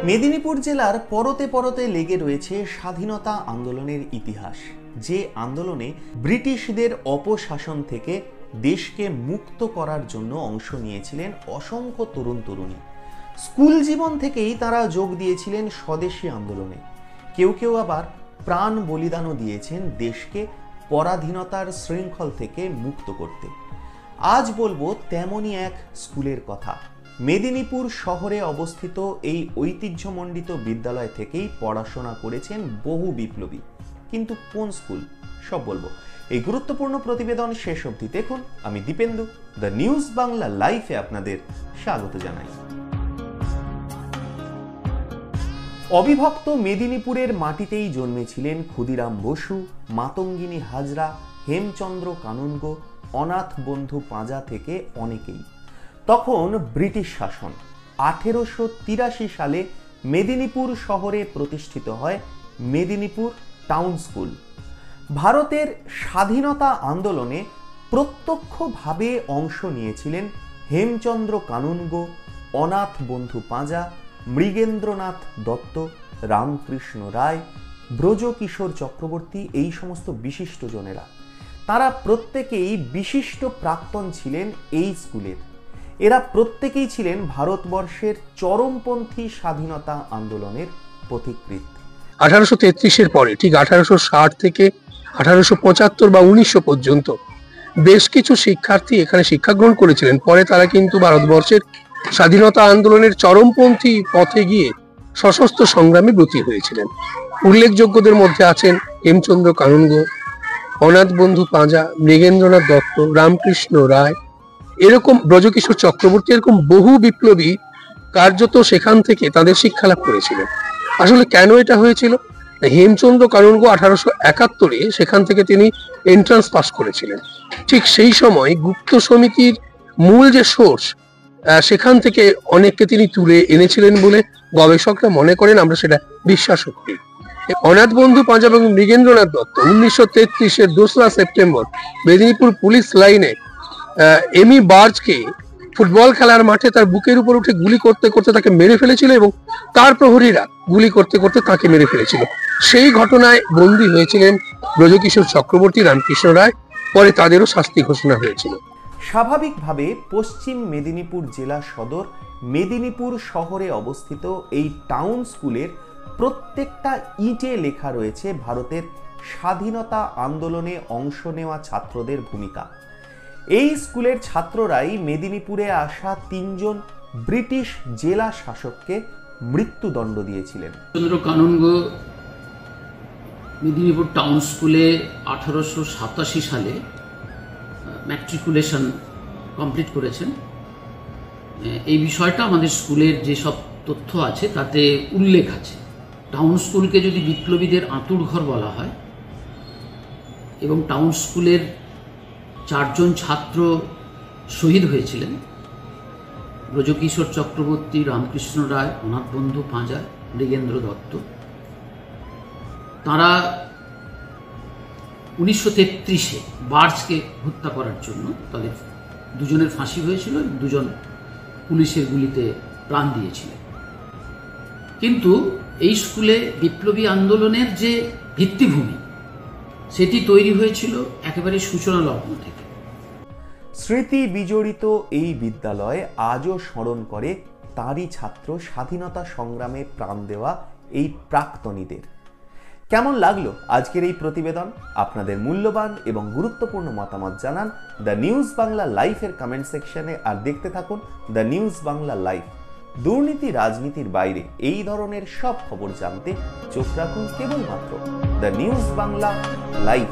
মেদিনীপুর জেলার পরতে পরতে লেগে রয়েছে স্বাধীনতা আন্দোলনের ইতিহাস, যে আন্দোলনে ব্রিটিশদের অপশাসন থেকে দেশকে মুক্ত করার জন্য অংশ নিয়েছিলেন অসংখ্য তরুণ তরুণী। স্কুল জীবন থেকেই তারা যোগ দিয়েছিলেন স্বদেশী আন্দোলনে। কেউ কেউ আবার প্রাণ বলিদানও দিয়েছেন দেশকে পরাধীনতার শৃঙ্খল থেকে মুক্ত করতে। আজ বলবো তেমনই এক স্কুলের কথা। মেদিনীপুর শহরে অবস্থিত এই ঐতিহ্যমণ্ডিত বিদ্যালয় থেকেই পড়াশোনা করেছেন বহু বিপ্লবী। কিন্তু কোন স্কুল, সব বলবো এই গুরুত্বপূর্ণ প্রতিবেদন শেষ অবধি দেখুন। আমি দীপেন্দু, দ্য নিউজ বাংলা লাইভে আপনাদের স্বাগত জানাই। অবিভক্ত মেদিনীপুরের মাটিতেই জন্মেছিলেন ক্ষুদিরাম বসু, মাতঙ্গিনী হাজরা, হেমচন্দ্র কানুনগো, অনাথ বন্ধু পাঁজা থেকে অনেকেই। তখন ব্রিটিশ শাসন। 1883 সালে মেদিনীপুর শহরে প্রতিষ্ঠিত হয় মেদিনীপুর টাউন স্কুল। ভারতের স্বাধীনতা আন্দোলনে প্রত্যক্ষভাবে অংশ নিয়েছিলেন হেমচন্দ্র কানুনগো, অনাথ বন্ধু পাঁজা, মৃগেন্দ্রনাথ দত্ত, রামকৃষ্ণ রায়, ব্রজকিশোর চক্রবর্তী, এই সমস্ত বিশিষ্ট জনেরা। তারা প্রত্যেকেই বিশিষ্ট প্রাক্তন ছিলেন এই স্কুলের। এরা প্রত্যেকেই ছিলেন ভারতবর্ষের চরমপন্থী স্বাধীনতা আন্দোলনের পথিকৃৎ। 1833-এর পরে ঠিক 1860 থেকে 1875 বা 1900 পর্যন্ত বেশ কিছু শিক্ষার্থী এখানে শিক্ষা গ্রহণ করেছিলেন। পরে তারা কিন্তু ভারতবর্ষের স্বাধীনতা আন্দোলনের চরমপন্থী পথে গিয়ে সশস্ত্র সংগ্রামে ব্রতী হয়েছিলেন। উল্লেখযোগ্যদের মধ্যে আছেন হেমচন্দ্র কানুনগো, অনাথ বন্ধু পাঁজা, মৃগেন্দ্রনাথ দত্ত, রামকৃষ্ণ রায়, এরকম ব্রজকিশোর চক্রবর্তী, এরকম বহু বিপ্লবী কার্যত সেখান থেকে তাদের শিক্ষা লাভ করেছিলেন। আসলে কেন এটা হয়েছিল? হেমচন্দ্র কানুনগো 1871-এ সেখান থেকে তিনি এন্ট্রান্স পাস করেছিলেন। ঠিক সেই সময় গুপ্ত সমিতির মূল যে সোর্স, সেখান থেকে অনেককে তিনি তুলে এনেছিলেন বলে গবেষকরা মনে করেন, আমরা সেটা বিশ্বাস করি। অনাথ বন্ধু পাঁজা এবং মৃগেন্দ্রনাথ দত্ত 1933-এর 2রা সেপ্টেম্বর মেদিনীপুর পুলিশ লাইনে এমি বার্জকে ফুটবল খেলার মাঠে তার বুকের উপর উঠে গুলি করতে করতে তাকে মেরে ফেলেছিল এবং তার প্রহরীরা গুলি করতে করতে তাকে মেরে ফেলেছিল। সেই ঘটনায় বন্দী হয়েছিলেন ব্রজকিশোর চক্রবর্তী, রামকৃষ্ণ রায়। পরে তাদেরও শাস্তি ঘোষণা হয়েছিল। স্বাভাবিকভাবে পশ্চিম মেদিনীপুর জেলা সদর মেদিনীপুর শহরে অবস্থিত এই টাউন স্কুলের প্রত্যেকটা ইটে লেখা রয়েছে ভারতের স্বাধীনতা আন্দোলনে অংশ নেওয়া ছাত্রদের ভূমিকা। এই স্কুলের ছাত্ররাই মেদিনীপুরে আসা 3 জন ব্রিটিশ জেলা শাসককে মৃত্যুদণ্ড দিয়েছিলেন। চন্দ্র কানুনগো মেদিনীপুর টাউন স্কুলে 1887 সালে ম্যাট্রিকুলেশন কমপ্লিট করেছেন। এই বিষয়টা আমাদের স্কুলের যেসব তথ্য আছে তাতে উল্লেখ আছে। টাউন স্কুলকে যদি বিপ্লবীদের আঁতুড়ঘর বলা হয় এবং টাউন স্কুলের 4 জন ছাত্র শহীদ হয়েছিলেন, ব্রজকিশোর চক্রবর্তী, রামকৃষ্ণ রায়, অনাথ বন্ধু পাঁজা, মৃগেন্দ্র দত্ত। তারা 1933-এ বার্জকে হত্যা করার জন্য তাদের 2 জনের ফাঁসি হয়েছিল, 2 জন পুলিশের গুলিতে প্রাণ দিয়েছিলেন। কিন্তু এই স্কুলে বিপ্লবী আন্দোলনের যে ভিত্তিভূমি, সেটি তৈরি হয়েছিল একেবারে সূচনা লগ্ন থেকে। স্মৃতি বিজড়িত এই বিদ্যালয় আজও স্মরণ করে তারই ছাত্র স্বাধীনতা সংগ্রামে প্রাণ দেওয়া এই প্রাক্তনীদের। কেমন লাগলো আজকের এই প্রতিবেদন? আপনাদের মূল্যবান এবং গুরুত্বপূর্ণ মতামত জানান দ্য নিউজ বাংলা লাইভের কমেন্ট সেকশনে। আর দেখতে থাকুন দ্য নিউজ বাংলা লাইভ। দুর্নীতি রাজনীতির বাইরে এই ধরনের সব খবর জানতে চোখ রাখুন কেবলমাত্র দ্য নিউজ বাংলা লাইভ।